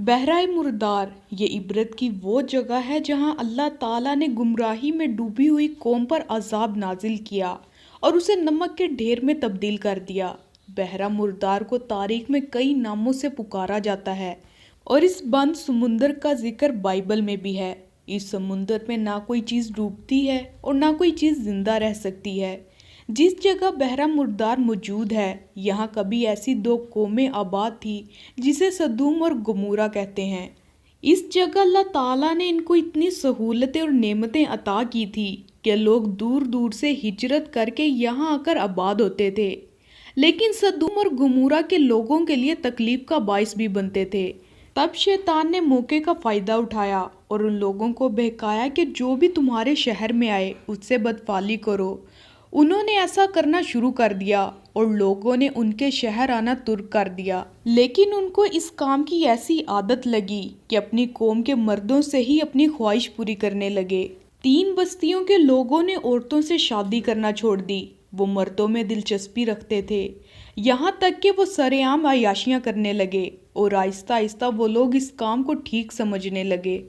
बहराए मुर्दार ये इबरत की वो जगह है जहां अल्लाह ताला ने गुमराही में डूबी हुई कौम पर अजाब नाजिल किया और उसे नमक के ढेर में तब्दील कर दिया। बहरा मुर्दार को तारीख में कई नामों से पुकारा जाता है और इस बंद समुंदर का जिक्र बाइबल में भी है। इस समुंदर में ना कोई चीज़ डूबती है और ना कोई चीज़ जिंदा रह सकती है। जिस जगह बहरा मुर्दार मौजूद है यहाँ कभी ऐसी दो कौमें आबाद थी जिसे सदूम और गमूरा कहते हैं। इस जगह अल्लाह ताला ने इनको इतनी सहूलतें और नेमतें अता की थी कि लोग दूर दूर से हिजरत करके यहाँ आकर आबाद होते थे, लेकिन सदूम और गमूरा के लोगों के लिए तकलीफ का बाइस भी बनते थे। तब शैतान ने मौके का फ़ायदा उठाया और उन लोगों को बहकाया कि जो भी तुम्हारे शहर में आए उससे बदफाली करो। उन्होंने ऐसा करना शुरू कर दिया और लोगों ने उनके शहर आना तुर्क कर दिया, लेकिन उनको इस काम की ऐसी आदत लगी कि अपनी कौम के मर्दों से ही अपनी ख्वाहिश पूरी करने लगे। 3 बस्तियों के लोगों ने औरतों से शादी करना छोड़ दी। वो मर्दों में दिलचस्पी रखते थे, यहाँ तक कि वो सरेआम अय्याशियाँ करने लगे और आहिस्ता आहिस्ता वो लोग इस काम को ठीक समझने लगे।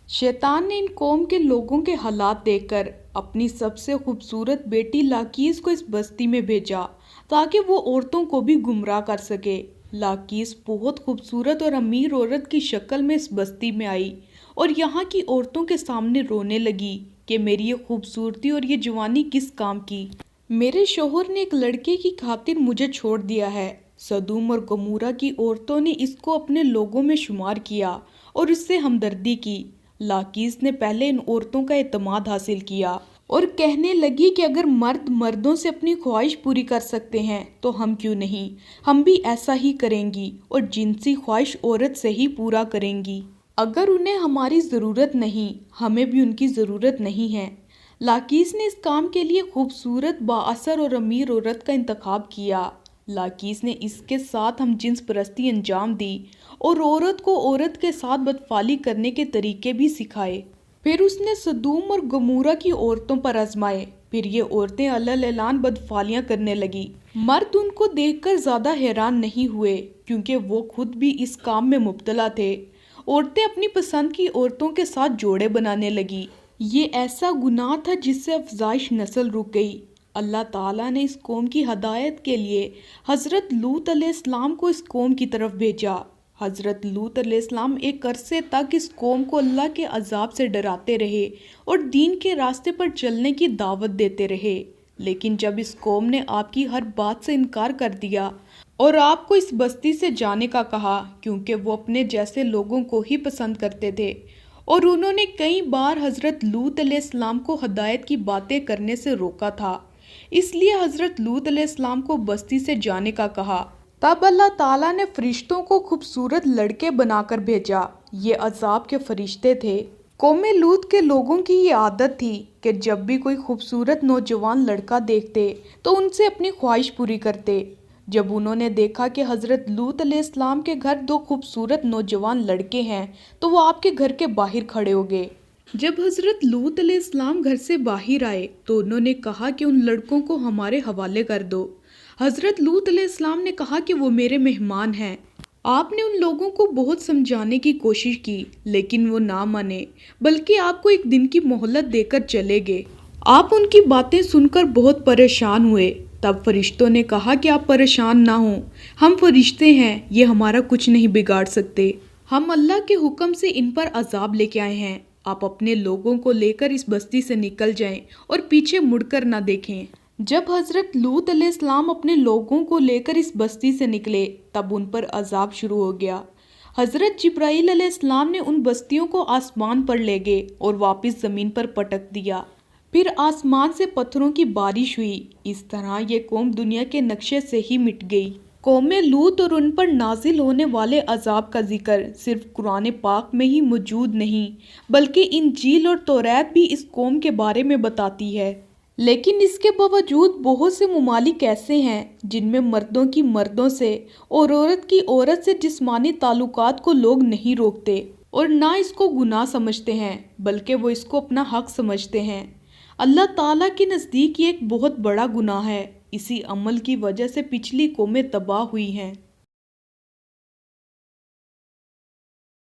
शैतान ने इन कौम के लोगों के हालात देखकर अपनी सबसे खूबसूरत बेटी लाकीस को इस बस्ती में भेजा ताकि वो औरतों को भी गुमराह कर सके। लाकीस बहुत खूबसूरत और अमीर औरत की शक्ल में इस बस्ती में आई और यहाँ की औरतों के सामने रोने लगी कि मेरी ये खूबसूरती और ये जवानी किस काम की। मेरे शोहर ने एक लड़के की खातिर मुझे छोड़ दिया है। सदूम और गमूरा की औरतों ने इसको अपने लोगों में शुमार किया और इससे हमदर्दी की। लाकीस ने पहले इन औरतों का एतमाद हासिल किया और कहने लगी कि अगर मर्द मर्दों से अपनी ख्वाहिश पूरी कर सकते हैं तो हम क्यों नहीं, हम भी ऐसा ही करेंगी और जिनसी ख्वाहिश औरत से ही पूरा करेंगी। अगर उन्हें हमारी ज़रूरत नहीं, हमें भी उनकी ज़रूरत नहीं है। लाकीस ने इस काम के लिए खूबसूरत, बाअसर और अमीर औरत का इंतखाब किया। लाकीस ने इसके साथ हम जिन्स परस्ती अंजाम दी और औरत को औरत के साथ बदफाली करने के तरीके भी सिखाए। फिर उसने सदूम और गमूरा की औरतों पर आजमाए। फिर ये औरतें अलल ऐलान बदफालियाँ करने लगी। मर्द उनको देखकर ज़्यादा हैरान नहीं हुए क्योंकि वो खुद भी इस काम में मुब्तला थे। औरतें अपनी पसंद की औरतों के साथ जोड़े बनाने लगी। ये ऐसा गुनाह था जिससे अफजाइश नस्ल रुक गई। अल्लाह ताला ने इस कौम की हदायत के लिए हज़रत लूत अलैहिस्सलाम को इस कौम की तरफ भेजा। हज़रत लूत अलैहिस्सलाम एक अरसे तक इस कौम को अल्लाह के अजाब से डराते रहे और दीन के रास्ते पर चलने की दावत देते रहे, लेकिन जब इस कौम ने आपकी हर बात से इनकार कर दिया और आपको इस बस्ती से जाने का कहा क्योंकि वो अपने जैसे लोगों को ही पसंद करते थे और उन्होंने कई बार हज़रत लूत अलैहिस्सलाम को हदायत की बातें करने से रोका था, इसलिए हज़रत लूत अलैहिस्सलाम को बस्ती से जाने का कहा। तब अल्लाह ताला ने फरिश्तों को खूबसूरत लड़के बनाकर भेजा। ये अजाब के फरिश्ते थे। कौम लूत के लोगों की ये आदत थी कि जब भी कोई खूबसूरत नौजवान लड़का देखते तो उनसे अपनी ख्वाहिश पूरी करते। जब उन्होंने देखा कि हज़रत लूत अलैहिस्सलाम के घर 2 खूबसूरत नौजवान लड़के हैं तो वो आपके घर के बाहर खड़े हो गए। जब हज़रत लूत अलैहिस्सलाम घर से बाहर आए तो उन्होंने कहा कि उन लड़कों को हमारे हवाले कर दो। हज़रत लूत अलैहिस्सलाम ने कहा कि वो मेरे मेहमान हैं। आपने उन लोगों को बहुत समझाने की कोशिश की लेकिन वो ना माने, बल्कि आपको एक दिन की मोहलत देकर चले गए। आप उनकी बातें सुनकर बहुत परेशान हुए। तब फरिश्तों ने कहा कि आप परेशान ना हों, हम फरिश्ते हैं, ये हमारा कुछ नहीं बिगाड़ सकते। हम अल्लाह के हुक्म से इन पर अजाब लेके आए हैं। आप अपने लोगों को लेकर इस बस्ती से निकल जाएं और पीछे मुड़कर ना देखें। जब हज़रत लूत अलैहिस्सलाम अपने लोगों को लेकर इस बस्ती से निकले तब उन पर अजाब शुरू हो गया। हज़रत जिब्राईल अलैहिस्सलाम ने उन बस्तियों को आसमान पर ले गए और वापस ज़मीन पर पटक दिया। फिर आसमान से पत्थरों की बारिश हुई। इस तरह ये कौम दुनिया के नक्शे से ही मिट गई। कौम लूत और उन पर नाजिल होने वाले अजाब का जिक्र सिर्फ कुरान पाक में ही मौजूद नहीं बल्कि इंजील और तौरात भी इस कौम के बारे में बताती है। लेकिन इसके बावजूद बहुत से ममालिक ऐसे हैं जिनमें मर्दों की मर्दों से और औरत की औरत से जिस्मानी ताल्लुकात को लोग नहीं रोकते और ना इसको गुनाह समझते हैं बल्कि वो इसको अपना हक समझते हैं। अल्लाह ताला के नज़दीक ये एक बहुत बड़ा गुनाह है। इसी अमल की वजह से पिछली कौमें तबाह हुई हैं।